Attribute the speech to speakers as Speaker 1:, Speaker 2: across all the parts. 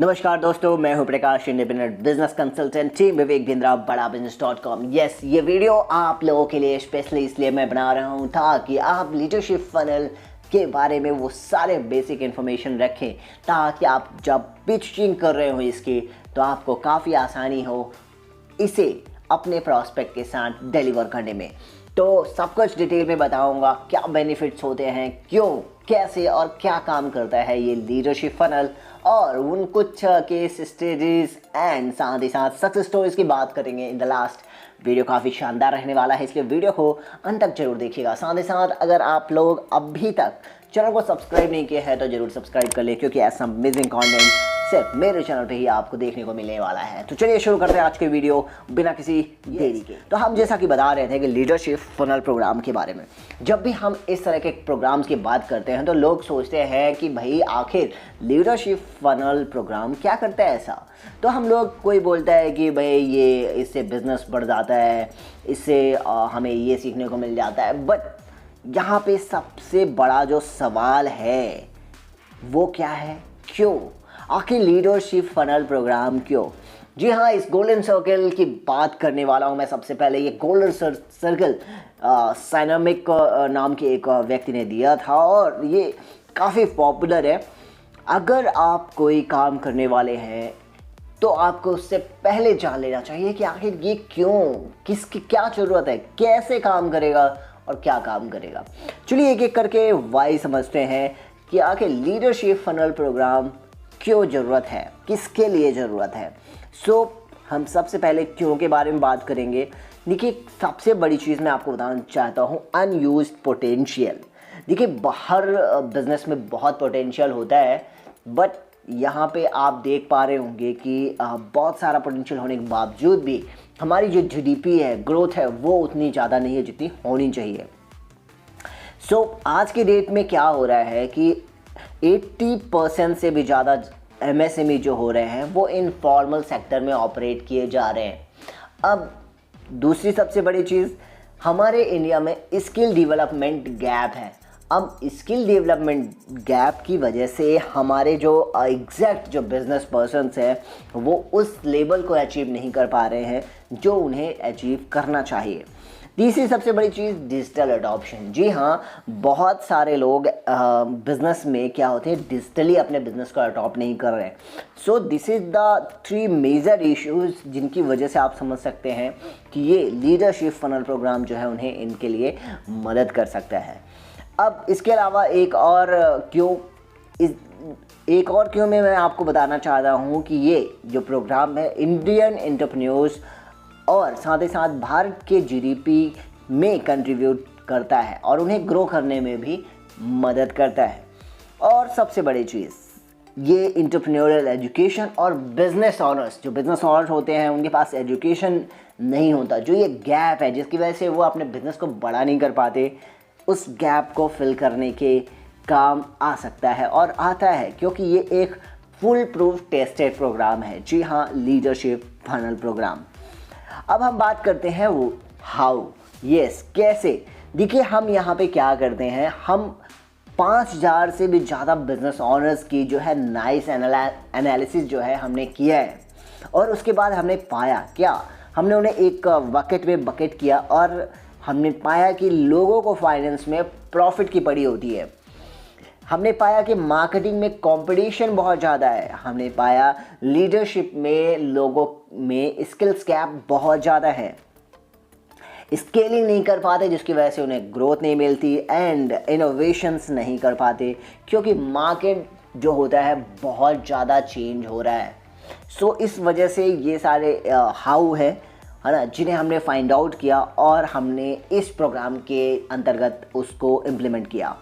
Speaker 1: नमस्कार दोस्तों, मैं हूं प्रकाश, independent business consultant, team Vivek Bindra, बड़ा बिजनेस.com। यस, ये वीडियो आप लोगों के लिए स्पेशली इसलिए मैं बना रहा हूं ताकि आप लीडरशिप फनल के बारे में वो सारे बेसिक इन्फॉर्मेशन रखें, ताकि आप जब पिचिंग कर रहे हो इसकी तो आपको काफ़ी आसानी हो इसे अपने प्रॉस्पेक्ट के साथ डिलीवर करने में। तो सब कुछ डिटेल में बताऊंगा, क्या बेनिफिट्स होते हैं, क्यों, कैसे और क्या काम करता है ये लीडरशिप फनल, और उन कुछ केस स्टडीज एंड साथ ही साथ सक्सेस स्टोरीज की बात करेंगे इन द लास्ट। वीडियो काफ़ी शानदार रहने वाला है, इसलिए वीडियो को अंत तक जरूर देखिएगा। साथ ही साथ अगर आप लोग अभी तक चैनल को सब्सक्राइब नहीं किया है तो जरूर सब्सक्राइब कर ले, क्योंकि ऐसा अमेजिंग कंटेंट सिर्फ मेरे चैनल पे ही आपको देखने को मिलने वाला है। तो चलिए शुरू करते हैं आज के वीडियो बिना किसी देरी के। तो हम जैसा कि बता रहे थे कि लीडरशिप फनल प्रोग्राम के बारे में, जब भी हम इस तरह के प्रोग्राम्स की बात करते हैं तो लोग सोचते हैं कि भाई आखिर लीडरशिप फनल प्रोग्राम क्या करता है ऐसा। तो हम लोग, कोई बोलता है कि भाई ये इससे बिजनेस बढ़ जाता है, इससे हमें ये सीखने को मिल जाता है, बट यहाँ पे सबसे बड़ा जो सवाल है वो क्या है, क्यों आखिर लीडरशिप फनल प्रोग्राम क्यों। जी हाँ, इस गोल्डन सर्कल की बात करने वाला हूँ मैं। सबसे पहले ये गोल्डन सर्कल साइनामिक नाम के एक व्यक्ति ने दिया था और ये काफ़ी पॉपुलर है। अगर आप कोई काम करने वाले हैं तो आपको उससे पहले जान लेना चाहिए कि आखिर ये क्यों, किसकी क्या ज़रूरत है, कैसे काम करेगा और क्या काम करेगा। चलिए एक एक करके वाई समझते हैं कि आखिर लीडरशिप फनल प्रोग्राम क्यों ज़रूरत है, किसके लिए ज़रूरत है। हम सबसे पहले क्यों के बारे में बात करेंगे। देखिए, सबसे बड़ी चीज़ मैं आपको बताना चाहता हूँ, अनयूज्ड पोटेंशियल। देखिए, हर बिजनेस में बहुत पोटेंशियल होता है, बट यहाँ पे आप देख पा रहे होंगे कि बहुत सारा पोटेंशियल होने के बावजूद भी हमारी जो जीडीपी है, ग्रोथ है, वो उतनी ज़्यादा नहीं है जितनी होनी चाहिए। आज की डेट में क्या हो रहा है कि 80% से भी ज़्यादा एमएसएमई जो हो रहे हैं वो इनफॉर्मल सेक्टर में ऑपरेट किए जा रहे हैं। अब दूसरी सबसे बड़ी चीज़, हमारे इंडिया में स्किल डेवलपमेंट गैप है। अब स्किल डेवलपमेंट गैप की वजह से हमारे जो एग्जैक्ट जो बिजनेस पर्सन्स हैं वो उस लेवल को अचीव नहीं कर पा रहे हैं जो उन्हें अचीव करना चाहिए। तीसरी सबसे बड़ी चीज़, डिजिटल अडॉप्शन। जी हाँ, बहुत सारे लोग बिज़नेस में क्या होते हैं, डिजिटली अपने बिज़नेस को अडॉप्ट नहीं कर रहे हैं। This is the 3 major issues जिनकी वजह से आप समझ सकते हैं कि ये लीडरशिप फनल प्रोग्राम जो है उन्हें इनके लिए मदद कर सकता है। अब इसके अलावा एक और क्यों में मैं आपको बताना चाहता हूँ कि ये जो प्रोग्राम है इंडियन एंटरप्रेन्योर्स और साथ ही साथ भारत के जीडीपी में कंट्रीब्यूट करता है और उन्हें ग्रो करने में भी मदद करता है। और सबसे बड़ी चीज़, ये एंटरप्रेन्योरियल एजुकेशन और बिजनेस ऑनर्स, जो बिजनेस ऑनर्स होते हैं उनके पास एजुकेशन नहीं होता, जो ये गैप है जिसकी वजह से वो अपने बिजनेस को बड़ा नहीं कर पाते, उस गैप को फिल करने के काम आ सकता है और आता है, क्योंकि ये एक फुल प्रूफ टेस्टेड प्रोग्राम है। जी हाँ, लीडरशिप फनल प्रोग्राम। अब हम बात करते हैं वो हाउ, यस, कैसे। देखिए, हम यहाँ पे क्या करते हैं, हम 5000 से भी ज़्यादा बिजनेस ऑनर्स की जो है नाइस एनालिसिस जो है हमने किया है, और उसके बाद हमने पाया क्या, हमने उन्हें एक बकेट में बकेट किया और हमने पाया कि लोगों को फाइनेंस में प्रॉफिट की पड़ी होती है। हमने पाया कि मार्केटिंग में कंपटीशन बहुत ज़्यादा है। हमने पाया लीडरशिप में लोगों में स्किल्स गैप बहुत ज़्यादा है, स्केलिंग नहीं कर पाते जिसकी वजह से उन्हें ग्रोथ नहीं मिलती एंड इनोवेशंस नहीं कर पाते, क्योंकि मार्केट जो होता है बहुत ज़्यादा चेंज हो रहा है। इस वजह से ये सारे हाउ है ना, जिन्हें हमने फाइंड आउट किया और हमने इस प्रोग्राम के अंतर्गत उसको इम्प्लीमेंट किया।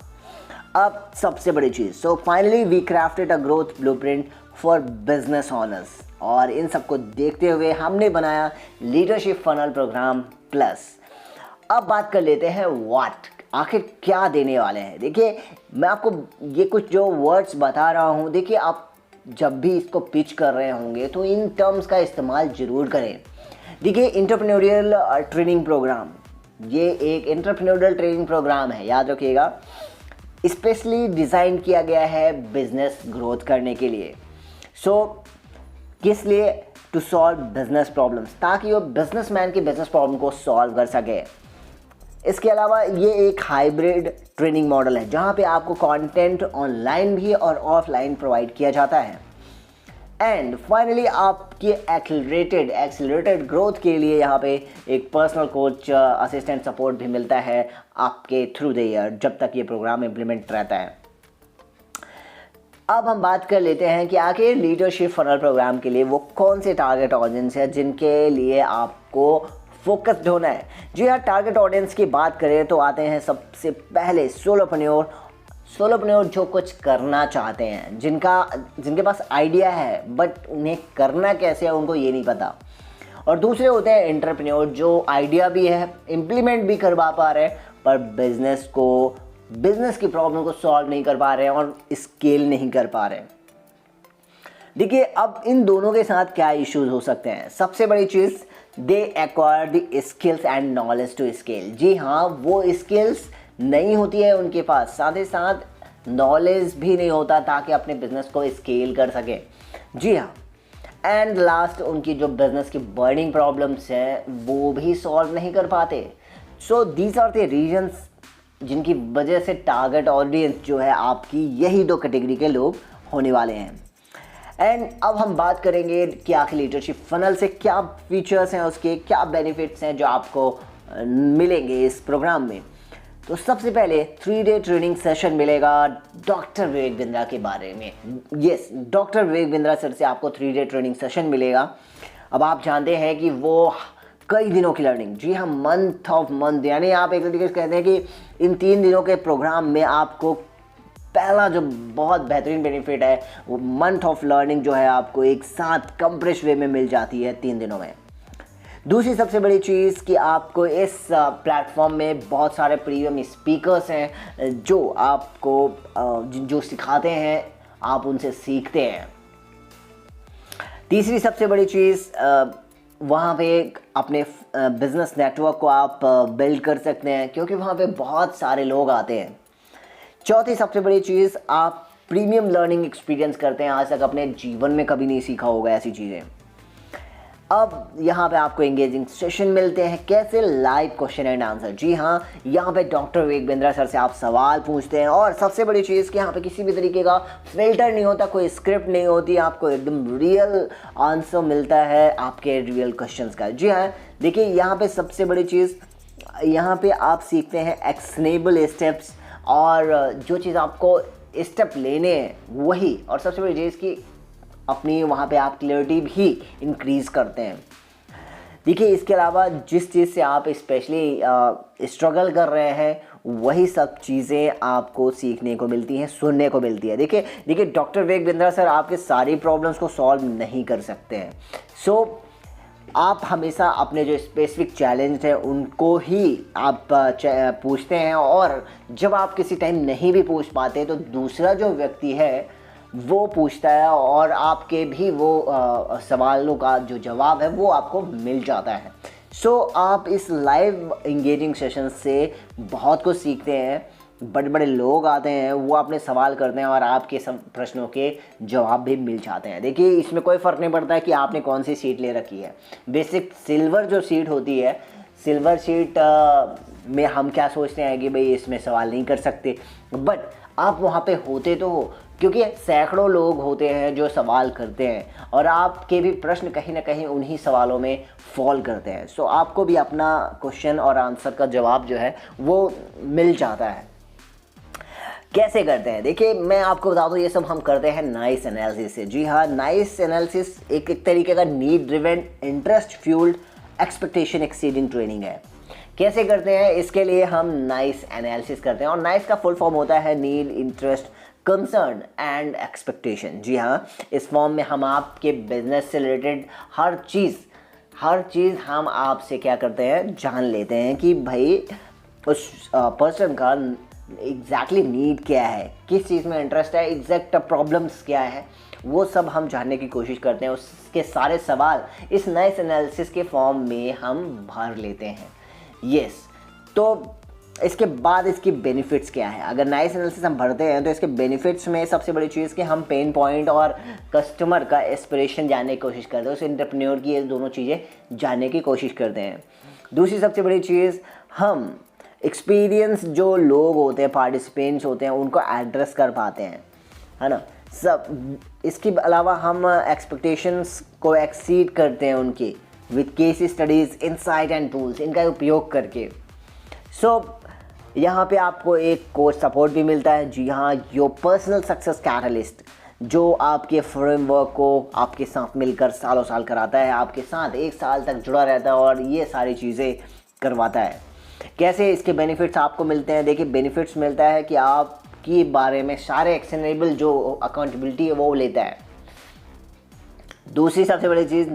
Speaker 1: अब सबसे बड़ी चीज़, finally we crafted a growth blueprint for business owners, और इन सबको देखते हुए हमने बनाया लीडरशिप फनल प्रोग्राम प्लस। अब बात कर लेते हैं व्हाट, आखिर क्या देने वाले हैं। देखिए, मैं आपको ये कुछ जो वर्ड्स बता रहा हूँ, देखिए आप जब भी इसको पिच कर रहे होंगे तो इन टर्म्स का इस्तेमाल ज़रूर करें। देखिए, एंटरप्रेन्योरियल ट्रेनिंग प्रोग्राम, ये एक एंटरप्रेन्योरियल ट्रेनिंग प्रोग्राम है, याद रखिएगा, स्पेशली डिज़ाइन किया गया है बिजनेस ग्रोथ करने के लिए। सो किस लिए? टू सॉल्व बिजनेस प्रॉब्लम्स, ताकि वो बिजनेसमैन की बिजनेस प्रॉब्लम को सॉल्व कर सके। इसके अलावा ये एक हाइब्रिड ट्रेनिंग मॉडल है जहाँ पे आपको कंटेंट ऑनलाइन भी और ऑफलाइन प्रोवाइड किया जाता है। एंड फाइनली आपके एक्सेलरेटेड ग्रोथ के लिए यहाँ पे एक पर्सनल कोच असिस्टेंट सपोर्ट भी मिलता है आपके थ्रू द ईयर, जब तक ये प्रोग्राम इम्प्लीमेंट रहता है। अब हम बात कर लेते हैं कि आखिर लीडरशिप फनल प्रोग्राम के लिए वो कौन से टारगेट ऑडियंस है जिनके लिए आपको फोकस्ड होना है। जी हाँ, टारगेट ऑडियंस की बात करें तो आते हैं सबसे पहले सोलोप्रेन्योर जो कुछ करना चाहते हैं, जिनके पास आइडिया है बट उन्हें करना कैसे है उनको ये नहीं पता। और दूसरे होते हैं एंटरप्रेन्योर, जो आइडिया भी है, इम्प्लीमेंट भी करवा पा रहे हैं, पर बिजनेस की प्रॉब्लम को सॉल्व नहीं कर पा रहे हैं और स्केल नहीं कर पा रहे हैं। देखिए, अब इन दोनों के साथ क्या इश्यूज हो सकते हैं। सबसे बड़ी चीज़, they acquire the skills and knowledge to scale. जी हाँ, वो स्किल्स नहीं होती है उनके पास, साथ ही साथ नॉलेज भी नहीं होता ताकि अपने बिजनेस को स्केल कर सके। जी हाँ, एंड लास्ट, उनकी जो बिजनेस की बर्निंग प्रॉब्लम्स हैं वो भी सॉल्व नहीं कर पाते। So these are the reasons जिनकी वजह से टारगेट ऑडियंस जो है आपकी यही दो कैटेगरी के लोग होने वाले हैं। एंड अब हम बात करेंगे कि आखिर लीडरशिप फनल से क्या फीचर्स हैं, उसके क्या बेनिफिट्स हैं जो आपको मिलेंगे इस प्रोग्राम में। तो सबसे पहले 3 डे ट्रेनिंग सेशन मिलेगा डॉक्टर विवेक बिंद्रा के बारे में। Yes, doctor Vivek Bindra sir से आपको 3 डे ट्रेनिंग सेशन मिलेगा। अब आप जानते हैं कि वो कई दिनों की लर्निंग, जी हाँ, मंथ, यानी आप एक तरीके से कहते हैं कि इन 3 दिनों के प्रोग्राम में आपको पहला जो बहुत बेहतरीन बेनिफिट है वो मंथ ऑफ लर्निंग जो है आपको एक साथ कंप्रेस वे में मिल जाती है 3 दिनों में। दूसरी सबसे बड़ी चीज़ कि आपको इस प्लेटफॉर्म में बहुत सारे प्रीमियम स्पीकर्स हैं जो आपको जो सिखाते हैं आप उनसे सीखते हैं। तीसरी सबसे बड़ी चीज़, वहाँ पे अपने बिजनेस नेटवर्क को आप बिल्ड कर सकते हैं क्योंकि वहाँ पे बहुत सारे लोग आते हैं। चौथी सबसे बड़ी चीज़, आप प्रीमियम लर्निंग एक्सपीरियंस करते हैं, आज तक अपने जीवन में कभी नहीं सीखा होगा ऐसी चीज़ें। अब यहाँ पे आपको एंगेजिंग सेशन मिलते हैं, कैसे? Live question and answer. जी हाँ, यहाँ पे डॉक्टर विवेक बिंद्रा सर से आप सवाल पूछते हैं और सबसे बड़ी चीज़ कि यहाँ पे किसी भी तरीके का फिल्टर नहीं होता, कोई स्क्रिप्ट नहीं होती, आपको एकदम रियल आंसर मिलता है आपके रियल क्वेश्चंस का। जी हाँ, देखिए यहाँ पे सबसे बड़ी चीज़, यहाँ पे आप सीखते हैं एक्शनेबल स्टेप्स और जो चीज़ आपको स्टेप लेने हैं वही, और सबसे बड़ी चीज़ कि अपनी वहाँ पे आप क्लैरिटी भी इंक्रीज़ करते हैं। देखिए, इसके अलावा जिस चीज़ से आप स्पेशली स्ट्रगल कर रहे हैं वही सब चीज़ें आपको सीखने को मिलती हैं, सुनने को मिलती है। देखिए डॉक्टर विवेक बिंद्रा सर आपके सारी प्रॉब्लम्स को सॉल्व नहीं कर सकते हैं। सो आप हमेशा अपने जो स्पेसिफिक चैलेंज है उनको ही आप पूछते हैं, और जब आप किसी टाइम नहीं भी पूछ पाते तो दूसरा जो व्यक्ति है वो पूछता है और आपके भी वो सवालों का जो जवाब है वो आपको मिल जाता है। सो आप इस लाइव इंगेजिंग सेशन से बहुत कुछ सीखते हैं। बड़े बड़े लोग आते हैं, वो अपने सवाल करते हैं और आपके सब प्रश्नों के जवाब भी मिल जाते हैं। देखिए, इसमें कोई फ़र्क नहीं पड़ता है कि आपने कौन सी सीट ले रखी है। बेसिक सिल्वर जो सीट होती है, सिल्वर सीट में हम क्या सोचते हैं कि भाई इसमें सवाल नहीं कर सकते, बट आप वहाँ पे होते तो हो, क्योंकि सैकड़ों लोग होते हैं जो सवाल करते हैं और आपके भी प्रश्न कहीं ना कहीं उन्हीं सवालों में फॉल करते हैं। सो आपको भी अपना क्वेश्चन और आंसर का जवाब जो है वो मिल जाता है। कैसे करते हैं? देखिए, मैं आपको बता दूं, ये सब हम करते हैं नाइस एनालिसिस से। जी हाँ, नाइस एनालिसिस एक तरीके का need driven, interest fuelled, expectation exceeding training है। कैसे करते हैं? इसके लिए हम नाइस एनालिसिस करते हैं, और नाइस का फुल फॉर्म होता है need, interest, concern and expectation. जी हाँ, इस फॉर्म में हम आपके बिजनेस से रिलेटेड हर चीज़ हम आपसे क्या करते हैं, जान लेते हैं कि भाई उस पर्सन का एग्जैक्टली नीड क्या है, किस चीज़ में इंटरेस्ट है, एग्जैक्ट प्रॉब्लम्स क्या है, वो सब हम जानने की कोशिश करते हैं। उसके सारे सवाल इस नाइस एनालिसिस के फॉर्म में हम भर लेते हैं। यस, तो इसके बाद इसकी बेनिफिट्स क्या है। अगर नाइस एनालिसिस हम भरते हैं तो इसके बेनिफिट्स में सबसे बड़ी चीज़ कि हम पेन पॉइंट और कस्टमर का एस्पिरेशन जानने की कोशिश करते हैं, उस एंटरप्रेन्योर की ये दोनों चीज़ें जानने की कोशिश करते हैं। दूसरी सबसे बड़ी चीज़, हम एक्सपीरियंस जो लोग होते हैं, पार्टिसिपेंट्स होते हैं, उनको एड्रेस कर पाते हैं, है ना। सब इसके अलावा हम एक्सपेक्टेशंस को एक्सीड करते हैं उनकी with case studies, insight and tools, इनका उपयोग करके। यहाँ पे आपको एक कोच सपोर्ट भी मिलता है। जी हाँ, योर पर्सनल सक्सेस कैटलिस्ट, जो आपके फ्रेमवर्क को आपके साथ मिलकर सालों साल कराता है, आपके साथ 1 साल तक जुड़ा रहता है और ये सारी चीज़ें करवाता है। कैसे इसके बेनिफिट्स आपको मिलते हैं? देखिए, बेनिफिट्स मिलता है कि आपकी बारे में सारे एक्शनेबल जो अकाउंटेबिलिटी है वो लेता है। दूसरी सबसे बड़ी चीज़,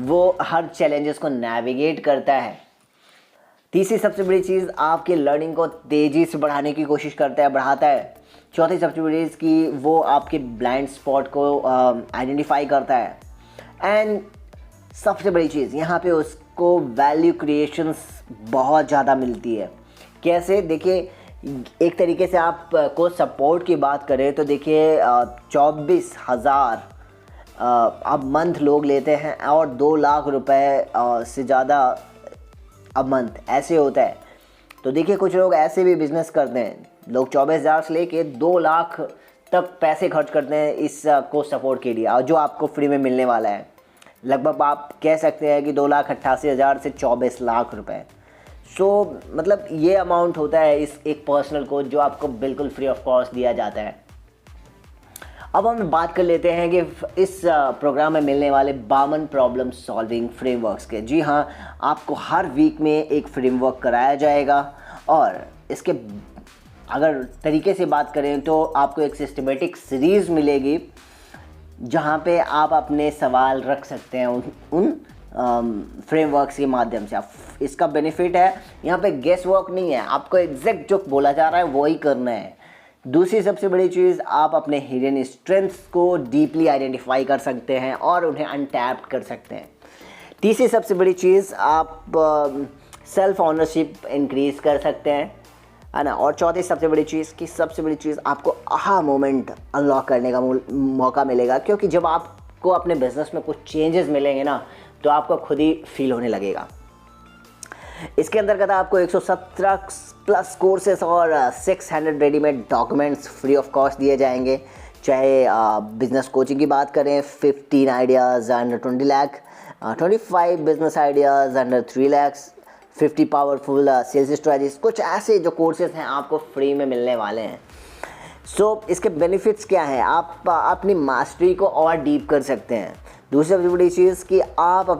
Speaker 1: वो हर चैलेंजेस को नेविगेट करता है। तीसरी सबसे बड़ी चीज़, आपके लर्निंग को तेज़ी से बढ़ाने की कोशिश करता है, बढ़ाता है। चौथी सबसे बड़ी चीज़ कि वो आपके ब्लाइंड स्पॉट को आइडेंटिफाई करता है। एंड सबसे बड़ी चीज़, यहाँ पे उसको वैल्यू क्रिएशंस बहुत ज़्यादा मिलती है। कैसे? देखिए, एक तरीके से आप को सपोर्ट की बात करें तो देखिए 24,000 अब मंथ लोग लेते हैं और 2 लाख रुपए से ज़्यादा अब मंथ ऐसे होता है। तो देखिए, कुछ लोग ऐसे भी बिज़नेस करते हैं, लोग 24,000 से लेके 2 लाख तक पैसे खर्च करते हैं इस कोच सपोर्ट के लिए, और जो आपको फ्री में मिलने वाला है। लगभग आप कह सकते हैं कि 2,88,000 से 24 लाख रुपए। मतलब ये अमाउंट होता है इस एक पर्सनल कोच जो आपको बिल्कुल फ्री ऑफ कॉस्ट दिया जाता है। अब हम बात कर लेते हैं कि इस प्रोग्राम में मिलने वाले 52 प्रॉब्लम सॉल्विंग फ्रेमवर्क्स के। जी हाँ, आपको हर वीक में एक फ्रेमवर्क कराया जाएगा और इसके अगर तरीके से बात करें तो आपको एक सिस्टमेटिक सीरीज़ मिलेगी जहाँ पे आप अपने सवाल रख सकते हैं उन फ्रेमवर्क्स के माध्यम से। इसका बेनिफिट है, यहाँ पे गेस वर्क नहीं है, आपको एग्जैक्ट जो बोला जा रहा है वही करना है। दूसरी सबसे बड़ी चीज़, आप अपने हिडन स्ट्रेंथ्स को डीपली आइडेंटिफाई कर सकते हैं और उन्हें अनटैप्ड कर सकते हैं। तीसरी सबसे बड़ी चीज़, आप सेल्फ ऑनरशिप इंक्रीज़ कर सकते हैं, है ना। और चौथी सबसे बड़ी चीज़ आपको आहा मोमेंट अनलॉक करने का मौका मिलेगा, क्योंकि जब आपको अपने बिजनेस में कुछ चेंजेस मिलेंगे ना तो आपको खुद ही फील होने लगेगा। इसके अंतर्गत आपको 117 प्लस कोर्सेस और 600 readymade documents free of cost दिए जाएंगे। चाहे बिजनेस कोचिंग की बात करें, 15 ideas under 20 lakh, 25 business ideas under 3 lakhs, 50 powerful sales strategies, कुछ ऐसे जो कोर्सेज हैं आपको फ्री में मिलने वाले हैं। इसके बेनिफिट्स क्या हैं? आप अपनी मास्टरी को और डीप कर सकते हैं। दूसरी सबसे बड़ी चीज़ कि आप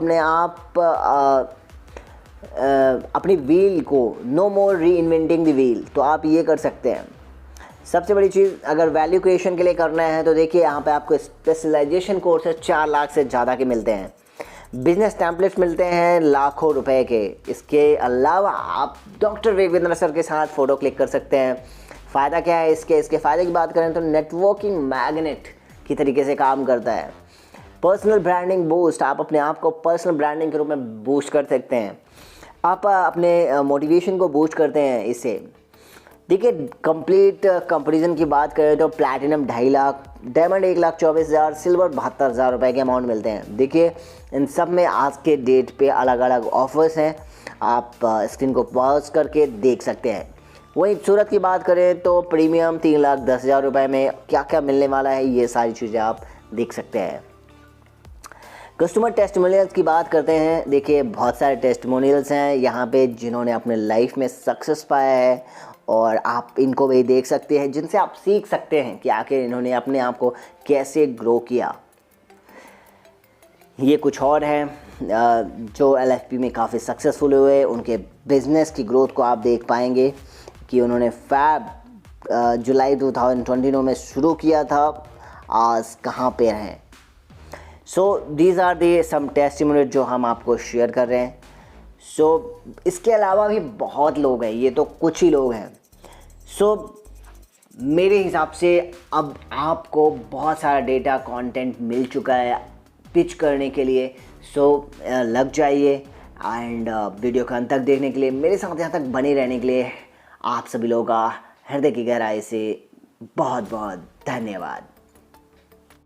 Speaker 1: अपनी व्हील को, नो मोर री इन्वेंटिंग द व्हील, तो आप ये कर सकते हैं। सबसे बड़ी चीज़, अगर वैल्यू क्रिएशन के लिए करना है तो देखिए, यहाँ पे आपको स्पेशलाइजेशन कोर्सेज 4 लाख से ज़्यादा के मिलते हैं। बिजनेस टेम्पलेट्स मिलते हैं लाखों रुपए के। इसके अलावा आप डॉक्टर वेगवेंद्र सर के साथ फ़ोटो क्लिक कर सकते हैं। फ़ायदा क्या है इसके फ़ायदे की बात करें तो नेटवर्किंग मैग्नेट की तरीके से काम करता है। पर्सनल ब्रांडिंग बूस्ट, आप अपने आप को पर्सनल ब्रांडिंग के रूप में बूस्ट कर सकते हैं। आप अपने मोटिवेशन को बूस्ट करते हैं इससे। देखिए, कंप्लीट कंपैरिजन की बात करें तो प्लैटिनम 2.5 लाख, डायमंड 1,24,000, सिल्वर 72,000 रुपये के अमाउंट मिलते हैं। देखिए, इन सब में आज के डेट पे अलग अलग ऑफर्स हैं, आप स्क्रीन को पॉज करके देख सकते हैं। वहीं सूरत की बात करें तो प्रीमियम 3,10,000 रुपये में क्या क्या मिलने वाला है, ये सारी चीज़ें आप देख सकते हैं। कस्टमर टेस्टिमोनियल्स की बात करते हैं। देखिए, बहुत सारे टेस्टिमोनियल्स हैं यहाँ पे जिन्होंने अपने लाइफ में सक्सेस पाया है और आप इनको भी देख सकते हैं, जिनसे आप सीख सकते हैं कि आखिर इन्होंने अपने आप को कैसे ग्रो किया। ये कुछ और हैं जो LFP में काफ़ी सक्सेसफुल हुए, उनके बिज़नेस की ग्रोथ को आप देख पाएंगे कि उन्होंने जुलाई 2029 में शुरू किया था, आज कहाँ पे हैं। These are the some testimonial जो हम आपको शेयर कर रहे हैं। इसके अलावा भी बहुत लोग हैं, ये तो कुछ ही लोग हैं। मेरे हिसाब से अब आपको बहुत सारा डेटा कंटेंट मिल चुका है पिच करने के लिए। लग जाइए एंड वीडियो का अंत तक देखने के लिए, मेरे साथ यहाँ तक बने रहने के लिए आप सभी लोगों का हृदय की गहराई से बहुत बहुत धन्यवाद।